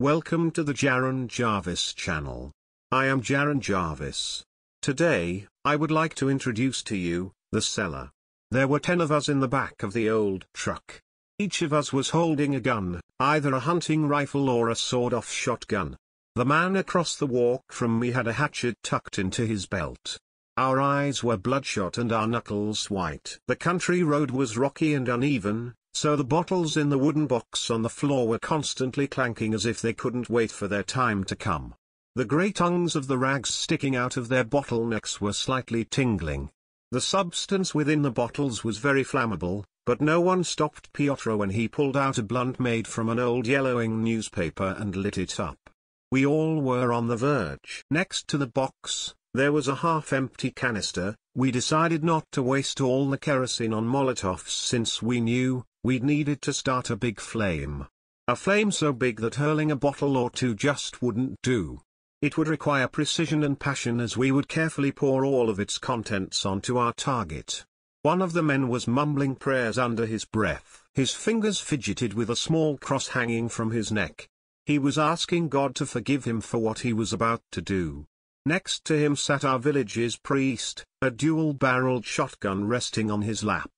Welcome to the Jaron Jarvis channel. I am Jaron Jarvis. Today, I would like to introduce to you, the Cellar. There were 10 of us in the back of the old truck. Each of us was holding a gun, either a hunting rifle or a sawed-off shotgun. The man across the walk from me had a hatchet tucked into his belt. Our eyes were bloodshot and our knuckles white. The country road was rocky and uneven, so the bottles in the wooden box on the floor were constantly clanking as if they couldn't wait for their time to come. The grey tongues of the rags sticking out of their bottlenecks were slightly tingling. The substance within the bottles was very flammable, but no one stopped Piotr when he pulled out a blunt made from an old yellowing newspaper and lit it up. We all were on the verge. Next to the box, there was a half-empty canister. We decided not to waste all the kerosene on Molotovs since we knew we'd needed to start a big flame. A flame so big that hurling a bottle or two just wouldn't do. It would require precision and passion as we would carefully pour all of its contents onto our target. One of the men was mumbling prayers under his breath. His fingers fidgeted with a small cross hanging from his neck. He was asking God to forgive him for what he was about to do. Next to him sat our village's priest, a dual-barreled shotgun resting on his lap.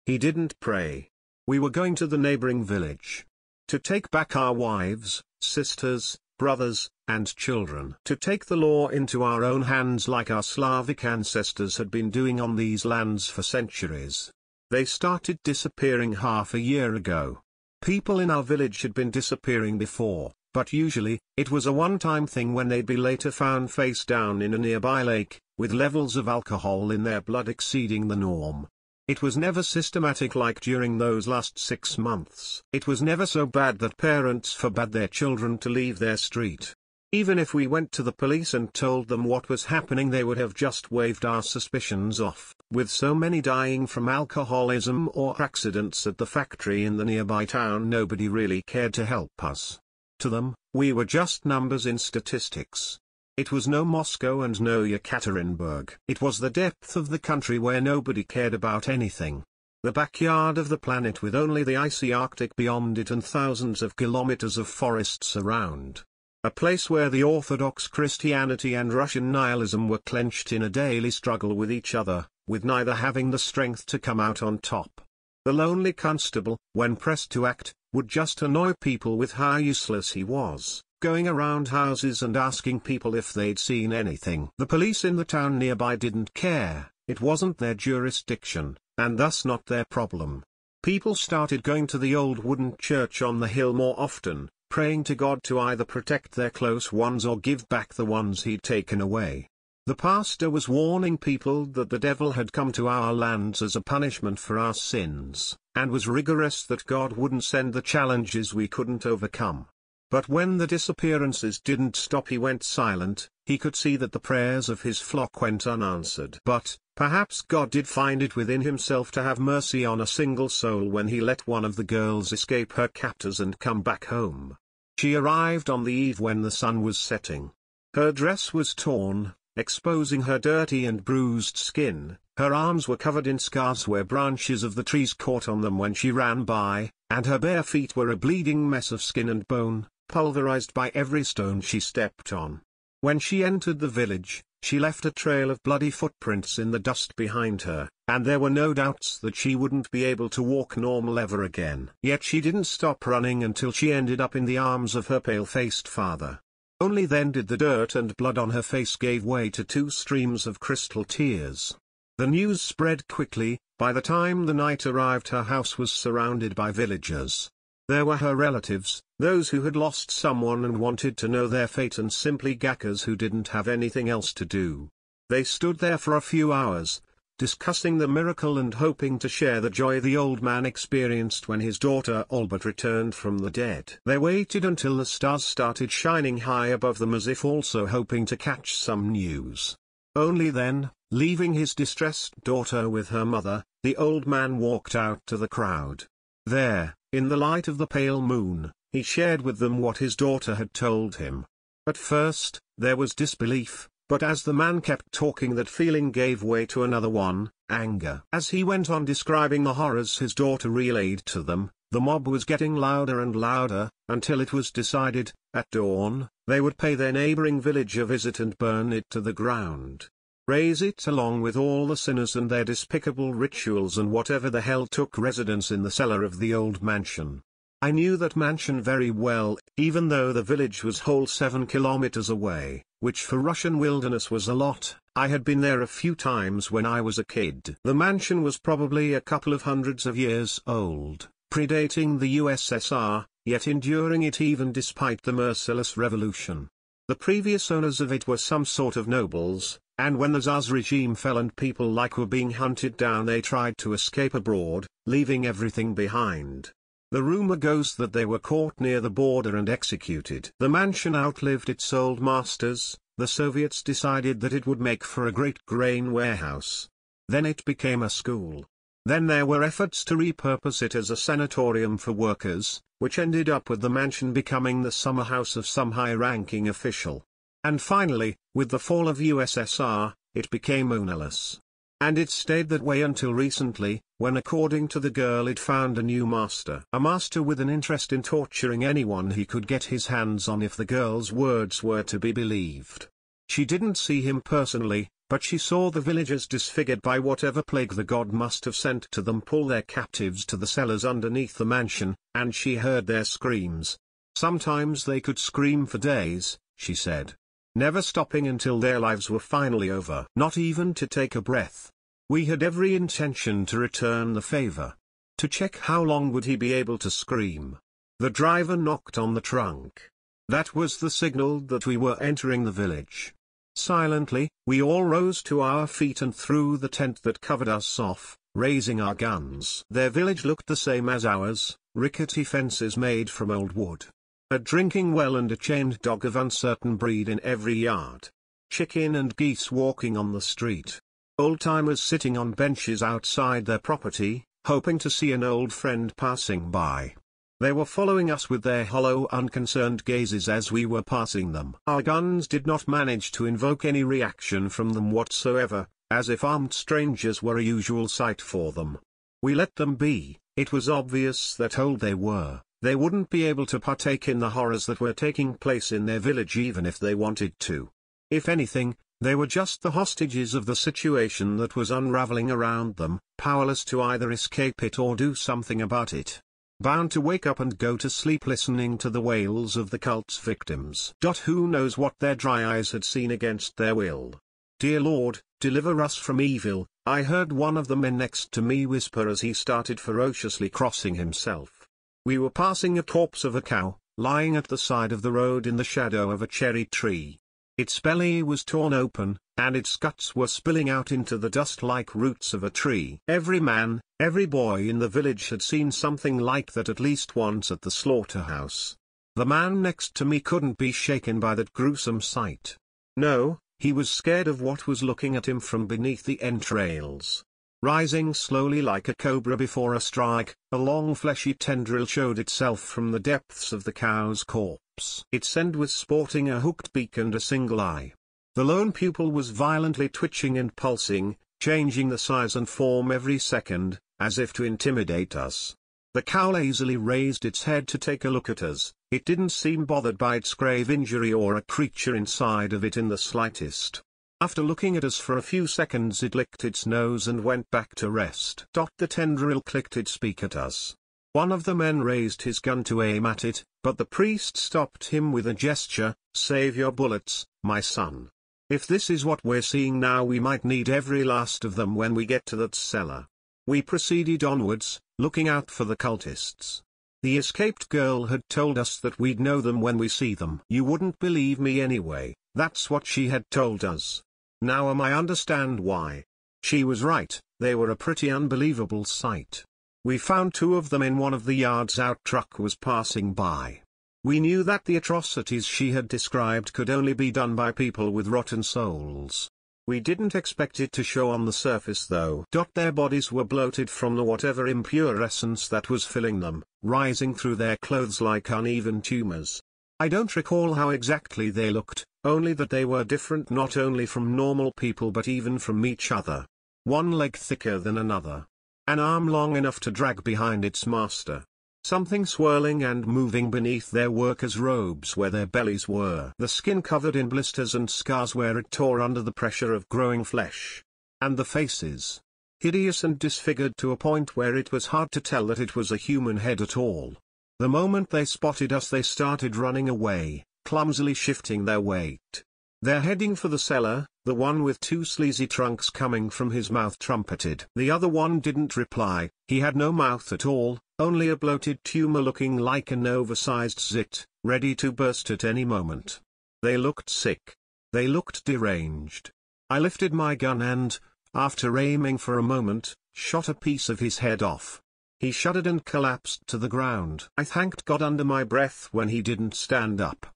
He didn't pray. We were going to the neighboring village to take back our wives, sisters, brothers, and children. To take the law into our own hands like our Slavic ancestors had been doing on these lands for centuries. They started disappearing half a year ago. People in our village had been disappearing before, but usually, it was a one-time thing when they'd be later found face down in a nearby lake, with levels of alcohol in their blood exceeding the norm. It was never systematic like during those last 6 months. It was never so bad that parents forbade their children to leave their street. Even if we went to the police and told them what was happening, they would have just waved our suspicions off. With so many dying from alcoholism or accidents at the factory in the nearby town, nobody really cared to help us. To them, we were just numbers in statistics. It was no Moscow and no Yekaterinburg. It was the depth of the country where nobody cared about anything. The backyard of the planet with only the icy Arctic beyond it and thousands of kilometers of forests around. A place where the Orthodox Christianity and Russian nihilism were clenched in a daily struggle with each other, with neither having the strength to come out on top. The lonely constable, when pressed to act, would just annoy people with how useless he was, going around houses and asking people if they'd seen anything. The police in the town nearby didn't care. It wasn't their jurisdiction, and thus not their problem. People started going to the old wooden church on the hill more often, praying to God to either protect their close ones or give back the ones he'd taken away. The pastor was warning people that the devil had come to our lands as a punishment for our sins, and was rigorous that God wouldn't send the challenges we couldn't overcome. But when the disappearances didn't stop, he went silent. He could see that the prayers of his flock went unanswered. But perhaps God did find it within himself to have mercy on a single soul when he let one of the girls escape her captors and come back home. She arrived on the eve when the sun was setting. Her dress was torn, exposing her dirty and bruised skin. Her arms were covered in scars where branches of the trees caught on them when she ran by, and her bare feet were a bleeding mess of skin and bone, pulverized by every stone she stepped on. When she entered the village, she left a trail of bloody footprints in the dust behind her, and there were no doubts that she wouldn't be able to walk normal ever again. Yet she didn't stop running until she ended up in the arms of her pale-faced father. Only then did the dirt and blood on her face give way to 2 streams of crystal tears. The news spread quickly. By the time the night arrived, her house was surrounded by villagers. There were her relatives, those who had lost someone and wanted to know their fate, and simply gackers who didn't have anything else to do. They stood there for a few hours, discussing the miracle and hoping to share the joy the old man experienced when his daughter Albert returned from the dead. They waited until the stars started shining high above them, as if also hoping to catch some news. Only then, leaving his distressed daughter with her mother, the old man walked out to the crowd. There, in the light of the pale moon, he shared with them what his daughter had told him. At first, there was disbelief, but as the man kept talking, that feeling gave way to another one, anger. As he went on describing the horrors his daughter relayed to them, The mob was getting louder and louder, until it was decided, at dawn, they would pay their neighboring village a visit and burn it to the ground. Raze it along with all the sinners and their despicable rituals and whatever the hell took residence in the cellar of the old mansion. I knew that mansion very well, even though the village was whole 7 kilometers away, which for Russian wilderness was a lot. I had been there a few times when I was a kid. The mansion was probably a couple of hundreds of years old, predating the USSR, yet enduring it even despite the merciless revolution. The previous owners of it were some sort of nobles, and when the Tsar's regime fell and people like were being hunted down, they tried to escape abroad, leaving everything behind. The rumor goes that they were caught near the border and executed. The mansion outlived its old masters. The Soviets decided that it would make for a great grain warehouse. Then it became a school. Then there were efforts to repurpose it as a sanatorium for workers, which ended up with the mansion becoming the summer house of some high-ranking official. And finally, with the fall of USSR, it became ownerless. And it stayed that way until recently, when according to the girl it found a new master. A master with an interest in torturing anyone he could get his hands on if the girl's words were to be believed. She didn't see him personally, but she saw the villagers disfigured by whatever plague the god must have sent to them pull their captives to the cellars underneath the mansion, and she heard their screams. Sometimes they could scream for days, she said, never stopping until their lives were finally over. Not even to take a breath. We had every intention to return the favor. To check how long would he be able to scream. The driver knocked on the trunk. That was the signal that we were entering the village. Silently, we all rose to our feet and threw the tent that covered us off, raising our guns. Their village looked the same as ours, rickety fences made from old wood. A drinking well and a chained dog of uncertain breed in every yard. Chicken and geese walking on the street. Old-timers sitting on benches outside their property, hoping to see an old friend passing by. They were following us with their hollow unconcerned gazes as we were passing them. Our guns did not manage to invoke any reaction from them whatsoever, as if armed strangers were a usual sight for them. We let them be. It was obvious that old they were. They wouldn't be able to partake in the horrors that were taking place in their village even if they wanted to. If anything, they were just the hostages of the situation that was unraveling around them, powerless to either escape it or do something about it. Bound to wake up and go to sleep listening to the wails of the cult's victims. Who knows what their dry eyes had seen against their will. Dear Lord, deliver us from evil, I heard one of the men next to me whisper as he started ferociously crossing himself. We were passing a corpse of a cow, lying at the side of the road in the shadow of a cherry tree. Its belly was torn open, and its guts were spilling out into the dust-like roots of a tree. Every man, every boy in the village had seen something like that at least once at the slaughterhouse. The man next to me couldn't be shaken by that gruesome sight. No, he was scared of what was looking at him from beneath the entrails. Rising slowly like a cobra before a strike, a long fleshy tendril showed itself from the depths of the cow's corpse. Its end was sporting a hooked beak and a single eye. The lone pupil was violently twitching and pulsing, changing the size and form every second, as if to intimidate us. The cow lazily raised its head to take a look at us. It didn't seem bothered by its grave injury or a creature inside of it in the slightest. After looking at us for a few seconds, it licked its nose and went back to rest. The tendril clicked its beak at us. One of the men raised his gun to aim at it, but the priest stopped him with a gesture. Save your bullets, my son. If this is what we're seeing now, we might need every last of them when we get to that cellar. We proceeded onwards, looking out for the cultists. The escaped girl had told us that we'd know them when we see them. You wouldn't believe me anyway, that's what she had told us. Now I understand why. She was right, they were a pretty unbelievable sight. We found 2 of them in one of the yards our truck was passing by. We knew that the atrocities she had described could only be done by people with rotten souls. We didn't expect it to show on the surface though. Their bodies were bloated from the whatever impure essence that was filling them, rising through their clothes like uneven tumors. I don't recall how exactly they looked, only that they were different not only from normal people but even from each other. One leg thicker than another. An arm long enough to drag behind its master. Something swirling and moving beneath their workers' robes where their bellies were. The skin covered in blisters and scars where it tore under the pressure of growing flesh. And the faces. Hideous and disfigured to a point where it was hard to tell that it was a human head at all. The moment they spotted us they started running away, clumsily shifting their weight. They're heading for the cellar, the one with two sleazy trunks coming from his mouth trumpeted. The other one didn't reply, he had no mouth at all, only a bloated tumor looking like an oversized zit, ready to burst at any moment. They looked sick. They looked deranged. I lifted my gun and, after aiming for a moment, shot a piece of his head off. He shuddered and collapsed to the ground. I thanked God under my breath when he didn't stand up.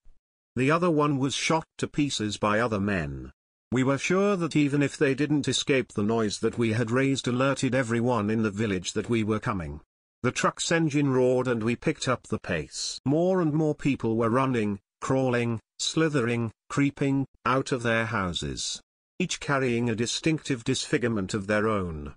The other one was shot to pieces by other men. We were sure that even if they didn't escape, the noise that we had raised alerted everyone in the village that we were coming. The truck's engine roared and we picked up the pace. More and more people were running, crawling, slithering, creeping, out of their houses. Each carrying a distinctive disfigurement of their own.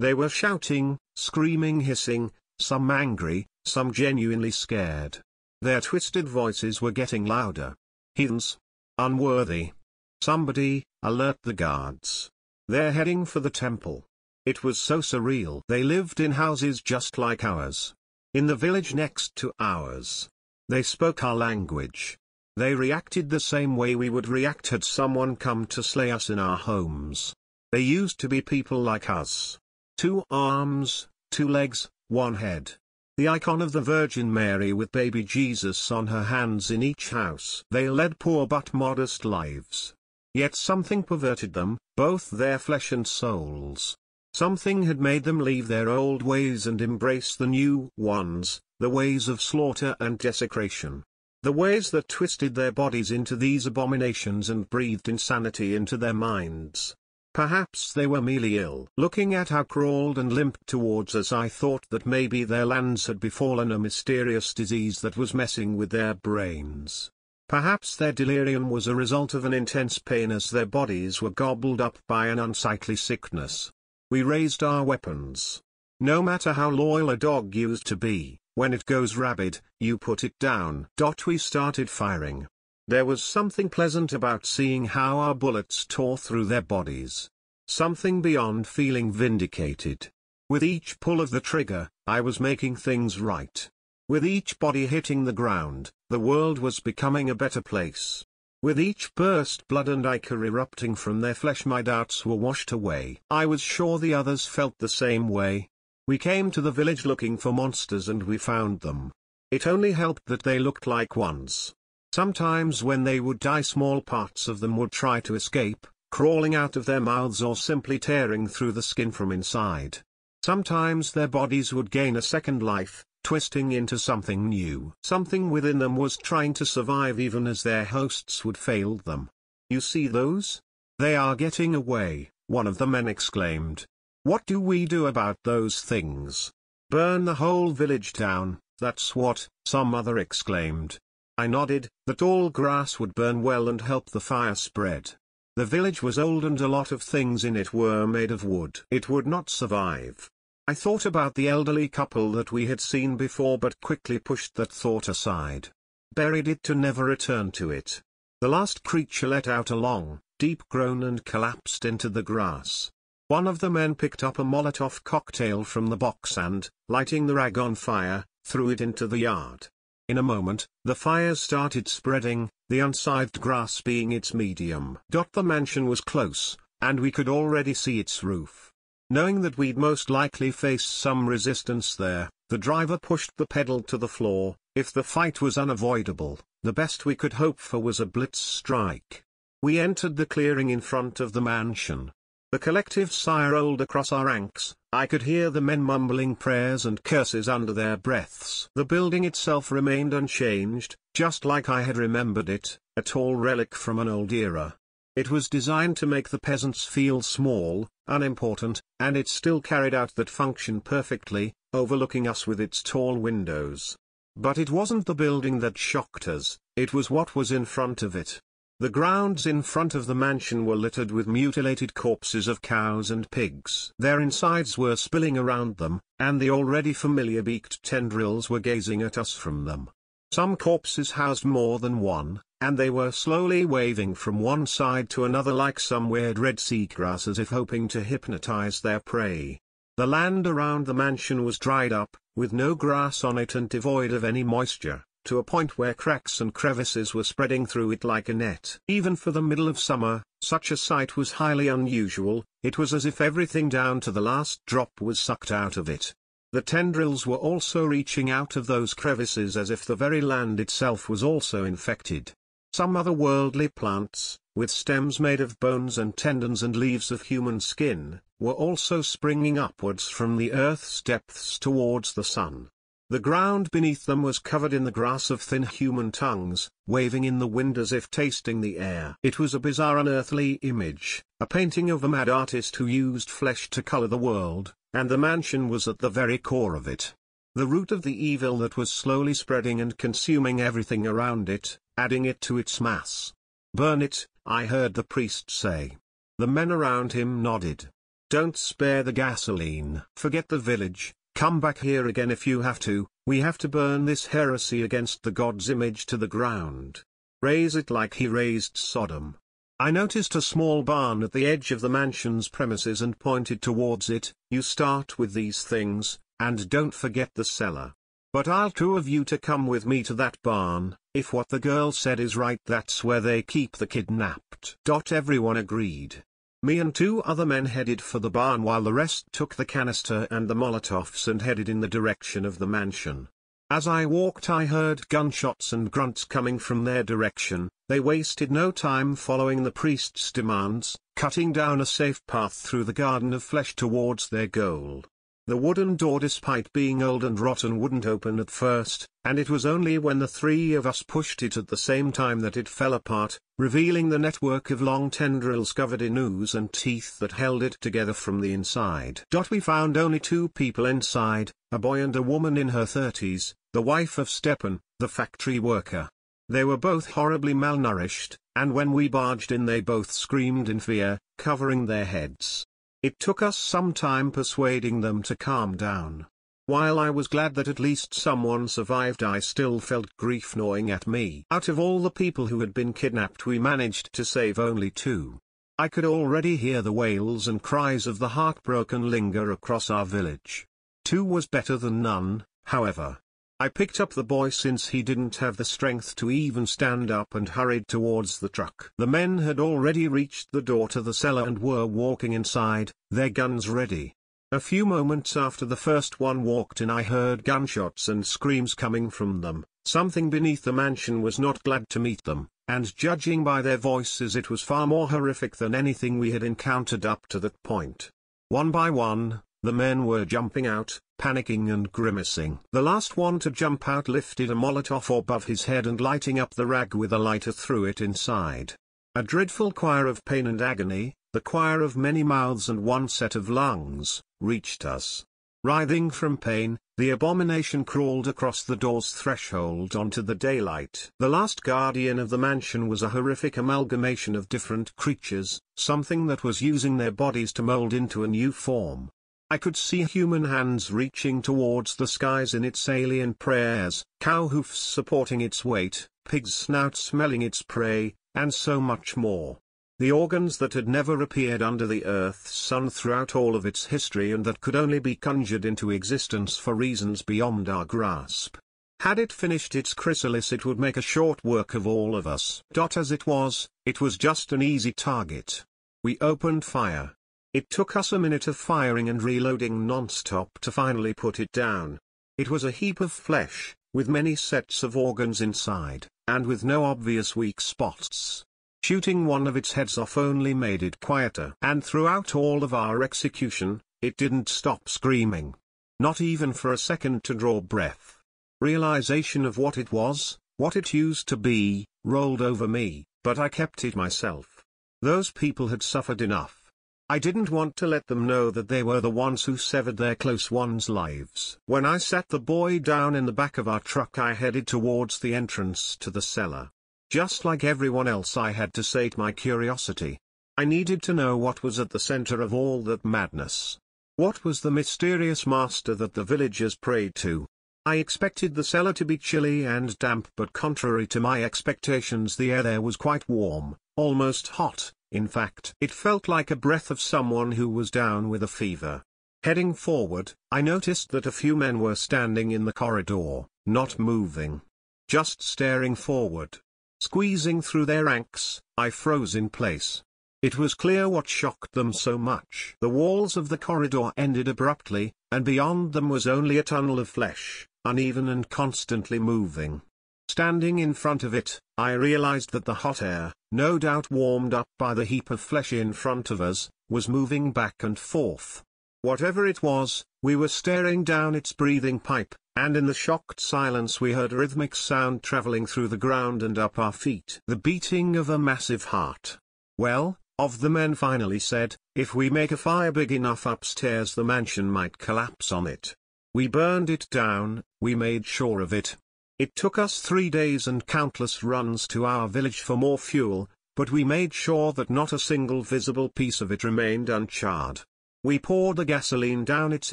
They were shouting, screaming, hissing, some angry, some genuinely scared. Their twisted voices were getting louder. Heathens. Unworthy. Somebody, alert the guards. They're heading for the temple. It was so surreal. They lived in houses just like ours. In the village next to ours. They spoke our language. They reacted the same way we would react had someone come to slay us in our homes. They used to be people like us. 2 arms, 2 legs, 1 head. The icon of the Virgin Mary with baby Jesus on her hands in each house. They led poor but modest lives. Yet something perverted them, both their flesh and souls. Something had made them leave their old ways and embrace the new ones, the ways of slaughter and desecration. The ways that twisted their bodies into these abominations and breathed insanity into their minds. Perhaps they were merely ill. Looking at how crawled and limped towards us, I thought that maybe their lands had befallen a mysterious disease that was messing with their brains. Perhaps their delirium was a result of an intense pain as their bodies were gobbled up by an unsightly sickness. We raised our weapons. No matter how loyal a dog used to be, when it goes rabid, you put it down. We started firing. There was something pleasant about seeing how our bullets tore through their bodies. Something beyond feeling vindicated. With each pull of the trigger, I was making things right. With each body hitting the ground, the world was becoming a better place. With each burst blood and ichor erupting from their flesh, my doubts were washed away. I was sure the others felt the same way. We came to the village looking for monsters and we found them. It only helped that they looked like ones. Sometimes when they would die, small parts of them would try to escape, crawling out of their mouths or simply tearing through the skin from inside. Sometimes their bodies would gain a second life, twisting into something new. Something within them was trying to survive even as their hosts would fail them. You see those? They are getting away, one of the men exclaimed. What do we do about those things? Burn the whole village down, that's what, some other exclaimed. I nodded, that all grass would burn well and help the fire spread. The village was old and a lot of things in it were made of wood. It would not survive. I thought about the elderly couple that we had seen before but quickly pushed that thought aside. Buried it to never return to it. The last creature let out a long, deep groan and collapsed into the grass. One of the men picked up a Molotov cocktail from the box and, lighting the rag on fire, threw it into the yard. In a moment, the fire started spreading, the unscythed grass being its medium. The mansion was close, and we could already see its roof. Knowing that we'd most likely face some resistance there, the driver pushed the pedal to the floor. If the fight was unavoidable, the best we could hope for was a blitz strike. We entered the clearing in front of the mansion. The collective sigh rolled across our ranks. I could hear the men mumbling prayers and curses under their breaths. The building itself remained unchanged, just like I had remembered it, a tall relic from an old era. It was designed to make the peasants feel small, unimportant, and it still carried out that function perfectly, overlooking us with its tall windows. But it wasn't the building that shocked us, it was what was in front of it. The grounds in front of the mansion were littered with mutilated corpses of cows and pigs. Their insides were spilling around them, and the already familiar beaked tendrils were gazing at us from them. Some corpses housed more than one, and they were slowly waving from one side to another like some weird red seagrass, as if hoping to hypnotize their prey. The land around the mansion was dried up, with no grass on it and devoid of any moisture, to a point where cracks and crevices were spreading through it like a net. Even for the middle of summer, such a sight was highly unusual. It was as if everything down to the last drop was sucked out of it. The tendrils were also reaching out of those crevices as if the very land itself was also infected. Some otherworldly plants, with stems made of bones and tendons and leaves of human skin, were also springing upwards from the earth's depths towards the sun. The ground beneath them was covered in the grass of thin human tongues, waving in the wind as if tasting the air. It was a bizarre unearthly image, a painting of a mad artist who used flesh to color the world, and the mansion was at the very core of it. The root of the evil that was slowly spreading and consuming everything around it, adding it to its mass. "Burn it," I heard the priest say. The men around him nodded. "Don't spare the gasoline. Forget the village. Come back here again if you have to. We have to burn this heresy against the God's image to the ground. Raise it like he raised Sodom." I noticed a small barn at the edge of the mansion's premises and pointed towards it. "You start with these things, and don't forget the cellar. But I'll two of you to come with me to that barn. If what the girl said is right, that's where they keep the kidnapped." Everyone agreed. Me and two other men headed for the barn while the rest took the canister and the Molotovs and headed in the direction of the mansion. As I walked, I heard gunshots and grunts coming from their direction. They wasted no time following the priest's demands, cutting down a safe path through the garden of flesh towards their goal. The wooden door, despite being old and rotten, wouldn't open at first, and it was only when the three of us pushed it at the same time that it fell apart, revealing the network of long tendrils covered in ooze and teeth that held it together from the inside. We found only two people inside, a boy and a woman in her 30s, the wife of Stepan, the factory worker. They were both horribly malnourished, and when we barged in they both screamed in fear, covering their heads. It took us some time persuading them to calm down. While I was glad that at least someone survived, I still felt grief gnawing at me. Out of all the people who had been kidnapped, we managed to save only two. I could already hear the wails and cries of the heartbroken linger across our village. Two was better than none, however. I picked up the boy since he didn't have the strength to even stand up and hurried towards the truck. The men had already reached the door to the cellar and were walking inside, their guns ready. A few moments after the first one walked in, I heard gunshots and screams coming from them. Something beneath the mansion was not glad to meet them, and judging by their voices it was far more horrific than anything we had encountered up to that point. One by one, the men were jumping out, panicking and grimacing. The last one to jump out lifted a Molotov above his head and lighting up the rag with a lighter threw it inside. A dreadful choir of pain and agony, the choir of many mouths and one set of lungs, reached us. Writhing from pain, the abomination crawled across the door's threshold onto the daylight. The last guardian of the mansion was a horrific amalgamation of different creatures, something that was using their bodies to mold into a new form. I could see human hands reaching towards the skies in its alien prayers, cow hoofs supporting its weight, pig's snout smelling its prey, and so much more. The organs that had never appeared under the Earth's sun throughout all of its history and that could only be conjured into existence for reasons beyond our grasp. Had it finished its chrysalis, it would make a short work of all of us. As it was just an easy target. We opened fire. It took us a minute of firing and reloading non-stop to finally put it down. It was a heap of flesh, with many sets of organs inside, and with no obvious weak spots. Shooting one of its heads off only made it quieter. And throughout all of our execution, it didn't stop screaming. Not even for a second to draw breath. Realization of what it used to be, rolled over me, but I kept it myself. Those people had suffered enough. I didn't want to let them know that they were the ones who severed their close ones' lives. When I sat the boy down in the back of our truck, I headed towards the entrance to the cellar. Just like everyone else, I had to sate my curiosity. I needed to know what was at the center of all that madness. What was the mysterious master that the villagers prayed to? I expected the cellar to be chilly and damp, but contrary to my expectations, the air there was quite warm, almost hot. In fact, it felt like a breath of someone who was down with a fever. Heading forward, I noticed that a few men were standing in the corridor, not moving, just staring forward. Squeezing through their ranks, I froze in place. It was clear what shocked them so much. The walls of the corridor ended abruptly, and beyond them was only a tunnel of flesh, uneven and constantly moving. Standing in front of it, I realized that the hot air, no doubt warmed up by the heap of flesh in front of us, was moving back and forth. Whatever it was, we were staring down its breathing pipe, and in the shocked silence we heard a rhythmic sound traveling through the ground and up our feet. The beating of a massive heart. Well, of the men finally said, if we make a fire big enough upstairs, the mansion might collapse on it. We burned it down, we made sure of it. It took us 3 days and countless runs to our village for more fuel, but we made sure that not a single visible piece of it remained uncharred. We poured the gasoline down its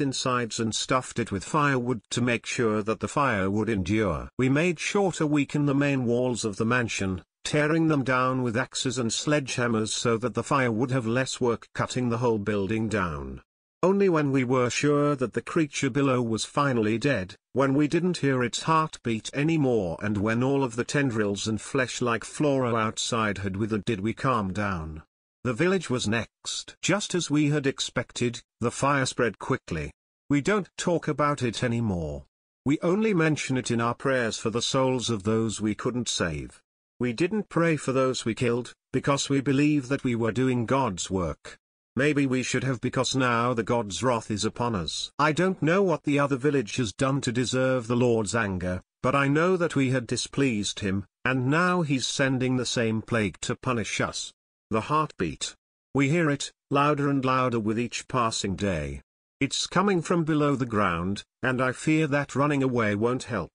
insides and stuffed it with firewood to make sure that the fire would endure. We made sure to weaken the main walls of the mansion, tearing them down with axes and sledgehammers so that the fire would have less work cutting the whole building down. Only when we were sure that the creature below was finally dead, when we didn't hear its heartbeat anymore, and when all of the tendrils and flesh-like flora outside had withered, did we calm down. The village was next. Just as we had expected, the fire spread quickly. We don't talk about it anymore. We only mention it in our prayers for the souls of those we couldn't save. We didn't pray for those we killed, because we believe that we were doing God's work. Maybe we should have, because now the God's wrath is upon us. I don't know what the other village has done to deserve the Lord's anger, but I know that we had displeased him, and now he's sending the same plague to punish us. The heartbeat. We hear it, louder and louder with each passing day. It's coming from below the ground, and I fear that running away won't help.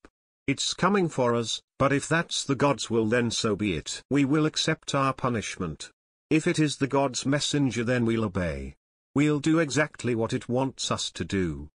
It's coming for us, but if that's the God's will, then so be it. We will accept our punishment. If it is the God's messenger, then we'll obey. We'll do exactly what it wants us to do.